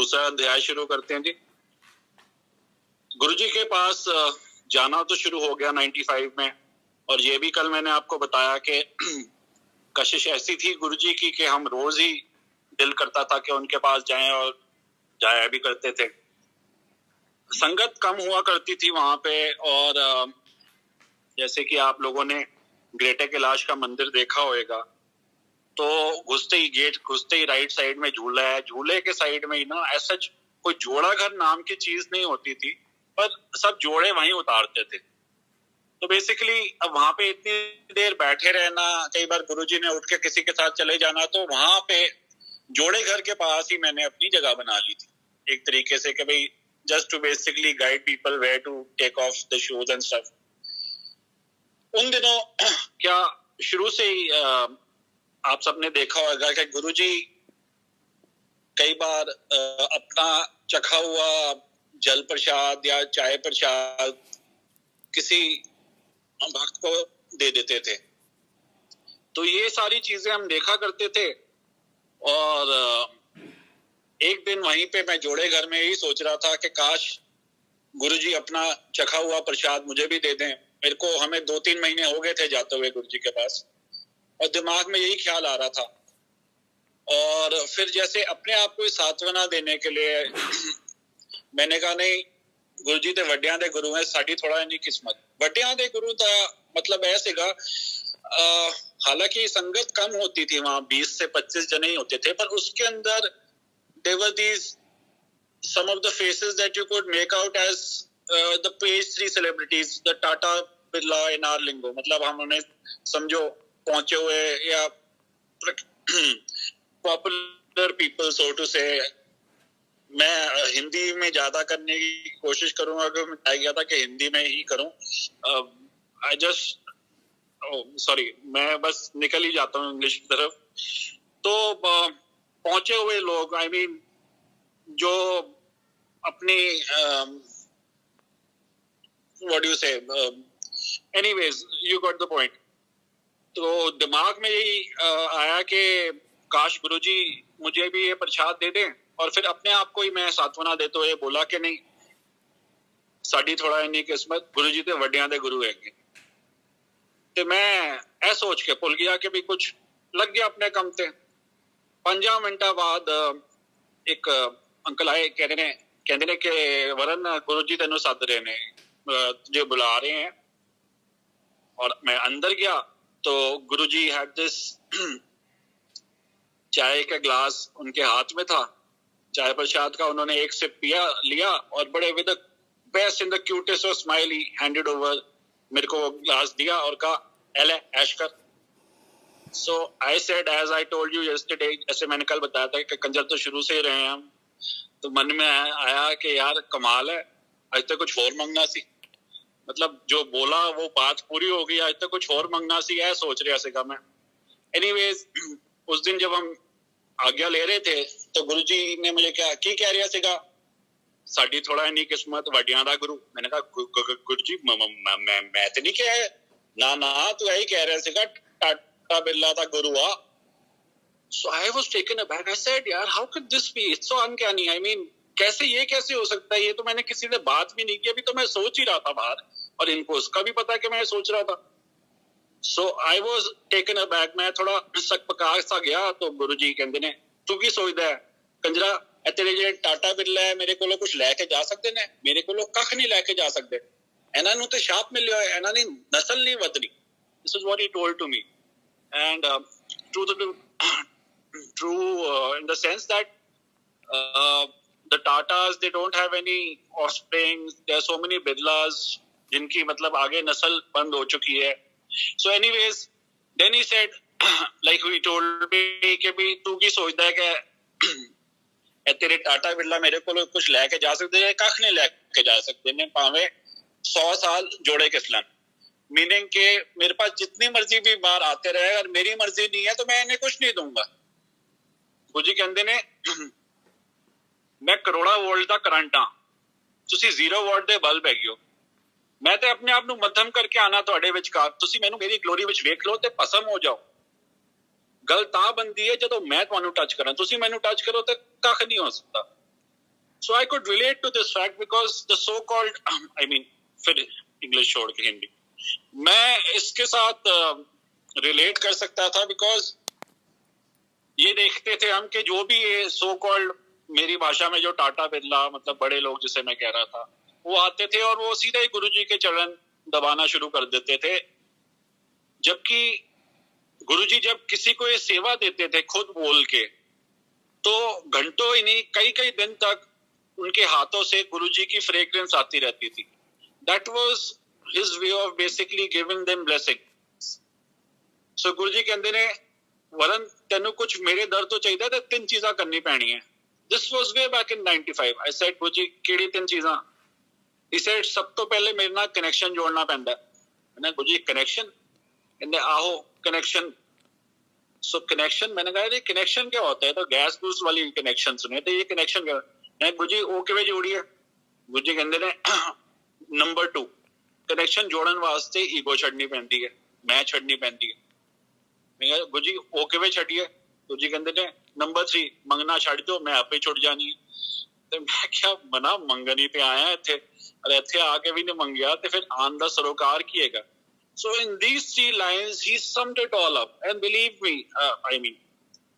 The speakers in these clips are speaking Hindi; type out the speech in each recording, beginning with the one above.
दूसरा अध्याय शुरू करते हैं जी। गुरुजी के पास जाना तो शुरू हो गया 95 में, और ये भी कल मैंने आपको बताया कि कशिश ऐसी थी गुरुजी की कि हम रोज ही दिल करता था कि उनके पास जाएं, और जाया भी करते थे। संगत कम हुआ करती थी वहां पे, और जैसे कि आप लोगों ने ग्रेटर कैलाश का मंदिर देखा होगा, तो घुसते ही राइट साइड में झूला है। झूले के साइड में ही ना ऐसा कोई जोड़ा घर नाम की चीज नहीं होती थी, पर सब जोड़े वहीं उतारते थे। तो बेसिकली अब वहां पे इतनी देर बैठे रहना, कई बार गुरुजी ने उठ के किसी के साथ चले जाना, तो वहां पे जोड़े घर के पास ही मैंने अपनी जगह बना ली थी एक तरीके से, कि भाई just to basically guide people where to take off the shoes and stuff. उन दिनों क्या शुरू से ही आप सबने देखा होगा कि गुरुजी कई बार अपना चखा हुआ जल प्रसाद या चाय प्रसाद किसी भक्त को दे देते थे। तो ये सारी चीजें हम देखा करते थे। और एक दिन वहीं पे मैं जोड़े घर में ही सोच रहा था कि काश गुरुजी अपना चखा हुआ प्रसाद मुझे भी दे दें। मेरे को हमें 2-3 महीने हो गए थे जाते हुए गुरुजी के पास, और दिमाग में यही ख्याल आ रहा था। और फिर जैसे अपने आप को सांत्वना देने के लिए मैंने कहा नहीं, गुरुजी ते वड्डियां दे गुरु है, साड़ी थोड़ा इन्हीं किस्मत। वड्डियां दे गुरु का मतलब ऐसे गा, हालांकि संगत कम होती थी वहां, 20 से 25 जने ही होते थे, पर उसके अंदर there were these some of the faces that you could make out as the page 3 celebrities, the Tata Birla in our lingo। मतलब हम उन्हें समझो पहुंचे हुए या पॉपुलर पीपल सो टू से। मैं हिंदी में ज्यादा करने की कोशिश करूंगा, क्योंकि मैं तय किया था कि हिंदी में ही करूं। आई जस्ट सॉरी, मैं बस निकल ही जाता हूं इंग्लिश की तरफ। तो पहुंचे हुए लोग, आई मीन जो अपनी व्हाट डू यू से, anyways you got the point. तो दिमाग में यही आया कि काश गुरुजी मुझे भी ये प्रसाद दे दें, और फिर अपने आप को ही मैं सांत्वना देते हुए बोला कि नहीं, साड़ी थोड़ा इन्नी किस्मत, गुरुजी ते वड्डियां दे गुरु है। तो मैं ऐ सोच के भुल गया कि भी कुछ लग गया अपने कम ते। 5 मिनट बाद एक अंकल आए, कहते ने कि वरन गुरुजी तेनों सद रहे ने, तुझे बुला रहे हैं। और मैं अंदर गया तो गुरुजी हैड दिस चाय का ग्लास उनके हाथ में था, चाय प्रसाद का। उन्होंने एक सिप लिया और बड़े with the best in the cutest of smile he handed over मेरे को वो ग्लास दिया और कहा, एले ऐश कर। So I said, as I told you yesterday, जैसे मैंने कल बताया था कि कंजर तो शुरू से ही रहे हैं हम। तो मन में आया कि यार कमाल है, आज तक कुछ और मंगना सी, मतलब जो बोला वो बात पूरी हो गई, आज तक कुछ और मंगना सी है, सोच रहा सीगा मैं। एनीवेज उस दिन जब हम आज्ञा ले रहे थे तो गुरुजी ने मुझे की कह रहा सीगा, साड़ी थोड़ा इन्नी किस्मत वड्डियां दा गुरु। मैंने कहा गुरुजी मैं तो नहीं कहा है, ना तू यही कह रहा सीगा, टाटा बिरला दा गुरु आ। So I was taken aback. I said, यार how could this be? It's so uncanny. I mean, कैसे हो सकता है? ये तो मैंने किसी से बात भी नहीं की, अभी तो मैं सोच ही रहा था बाहर, और इनको उसका भी पता कि मैं सोच रहा था। So I was taken aback. मैं थोड़ा सकपका सा गया। तो गुरुजी कहते ने, तू की सोचदा है कंजरा, तेरे जे टाटा बिरला है मेरे को कुछ लेके जा सकते ने? मेरे को कख नहीं लेके जा सकते। इन्हां नूं ते शाप मिलिया है, इन्हां दी नस्ल नहीं वधनी। This is what he told to me. And true in the sense that the Tatas, they don't have any offspring. There are so many Birlas जिनकी मतलब आगे नस्ल बंद हो चुकी है। So anyways, then he said, like he told me कि भी तू की सोचता है कि तेरे टाटा बिरला मेरे को कुछ लेके जा सकते हैं? कख नहीं लेके जा सकते ने, भावे 100 साल जोड़े किसलन। मीनिंग के मेरे पास जितनी मर्जी भी बार आते रहे, अगर मेरी मर्जी नहीं है तो मैं इन्हें कुछ नहीं दूंगा। गुरुजी कहते ने, मैं करोड़ा वोल्ट का करंट हाँ, तुसी 0 वोल्ट दे बल्ब हैगे हो। मैं ते अपने आप नूं मध्यम करके आना तुहाडे विचकार, तुसी मैनूं मेरी ग्लोरी विच वेख लो ते भस्म हो जाओ। गल तां बनदी है जदों मैं तुहानूं टच करां, तुसी मैनूं टच करो ते कख नहीं हो सकता। So I could relate to this fact because the so-called, I mean, फिर इंग्लिश छोड़ के हिंदी, मैं इसके साथ रिलेट कर सकता था बिकॉज ये देखते थे हम कि जो भी ये सो कॉल्ड, मेरी भाषा में जो टाटा बिरला मतलब बड़े लोग जिसे मैं कह रहा था, वो आते थे और वो सीधे ही गुरुजी के चरण दबाना शुरू कर देते थे। जबकि गुरुजी जब किसी को ये सेवा देते थे खुद बोल के, तो घंटों ही नहीं कई कई दिन तक उनके हाथों से गुरुजी की फ्रेग्रेंस आती रहती थी। That was his way of basically giving them blessing. So Guruji कहते ने वरन तेनू कुछ मेरे दर तो चाहिए तो 3 चीज़ां करनी पैनी है। This was way back in 95। I said Guruji केड़ी 3 चीज़ां? ही सेड सब तो पहले मेरे नाल कनेक्शन जोड़ना पैंदा है। मैंने गुरुजी कनेक्शन? कहते आहो कनेक्शन। सो कनेक्शन, मैंने कहा ये कनेक्शन क्या होता है? तो गैस बूस वाली कनेक्शन सुने, तो ये कनेक्शन क्या? मैं गुरुजी ओ किवें जोड़ी है? गुरुजी कहते ने नंबर 2 कनेक्शन जोड़न वास्ते ईगो छड़नी पैंदी है, मैं छड़नी पैंदी है। मैं गुरुजी ओ किवें छड़िए? गुरुजी कहते ने नंबर 3 मंगना छड़ दो, मैं आपे छुट जानी है। तो मैं क्या मना मंगनी पे आया इत्थे, अरे इत्थे आके भी नहीं मंगया तो फिर आन दा सरोकार कीएगा। So in these 3 lines he summed it all up, and believe me, I mean,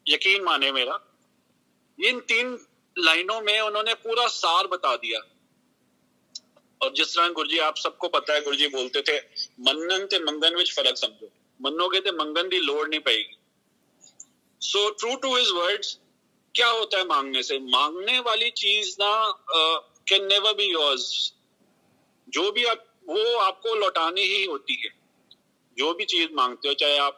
यकीन माने मेरा, इन 3 लाइनों में उन्होंने पूरा सार बता दिया। और जिस तरह गुरुजी, आप सबको पता है, गुरुजी बोलते थे मन्नन ते मंगन विच फर्क समझो, मनोगे ते मंगन दी लोड़ नहीं पड़ेगी। So true to his words, क्या होता है मांगने से? मांगने वाली चीज ना can never be yours। जो भी आप, वो आपको लौटानी ही होती है। जो भी चीज मांगते हो, चाहे आप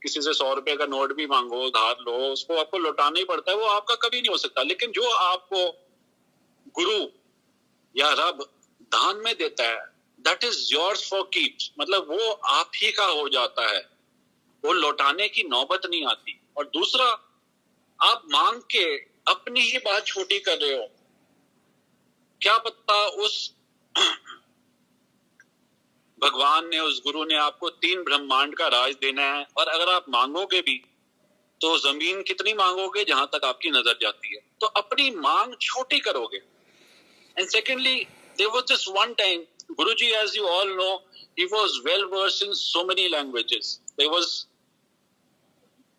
किसी से 100 रुपए का नोट भी मांगो, उधार लो, उसको आपको लौटाना ही पड़ता है, वो आपका कभी नहीं हो सकता। लेकिन जो आपको गुरु या रब दान में देता है, that is yours for keeps, मतलब वो आप ही का हो जाता है, वो लौटाने की नौबत नहीं आती। और दूसरा, आप मांग के अपनी ही बात छोटी कर रहे हो, क्या पता उस भगवान ने, उस गुरु ने आपको 3 ब्रह्मांड का राज देना है, और अगर आप मांगोगे भी तो जमीन कितनी मांगोगे जहां तक आपकी नजर जाती है, तो अपनी मांग छोटी करोगे। And secondly, there was this one time, Guruji as you all know, he was well versed in so many languages. There was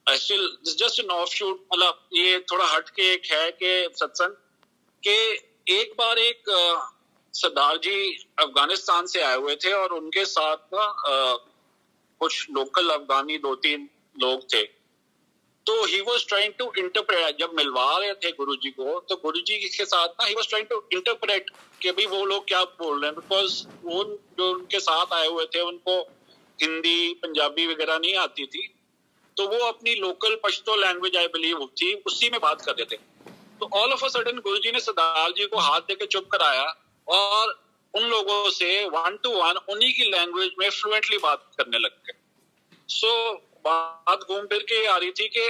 actually just an offshoot, मतलब ये थोड़ा हट के एक है कि सत्संग के एक बार एक सरदार जी अफगानिस्तान से आए हुए थे और उनके साथ ना कुछ लोकल अफगानी 2-3 लोग थे। तो he was trying to interpret, जब मिलवा रहे थे गुरुजी को, तो गुरुजी के साथ ना he was trying to interpret कि भाई वो लोग क्या बोल रहे हैं, बिकॉज वो जो उनके साथ आए हुए थे उनको हिंदी पंजाबी वगैरह नहीं आती थी, तो वो अपनी local Pashto language I believe थी, उसी में बात कर रहे थे। तो ऑल ऑफ अ सडन गुरुजी ने सरदार जी को हाथ देके चुप कराया और उन लोगों से 1 to 1 उन्हीं की लैंग्वेज में फ्लुएंटली बात करने लग गए। सो बात घूम फिर के आ रही थी कि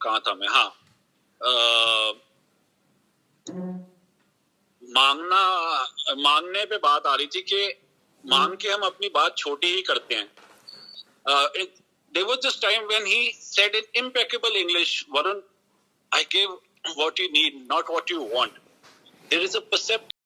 कहाँ था मैं, हाँ, मांगने पे बात आ रही थी कि मांग के हम अपनी बात छोटी ही करते हैं। There was this time when he said in impeccable English, Varun, I give what you need, not what you want. There is a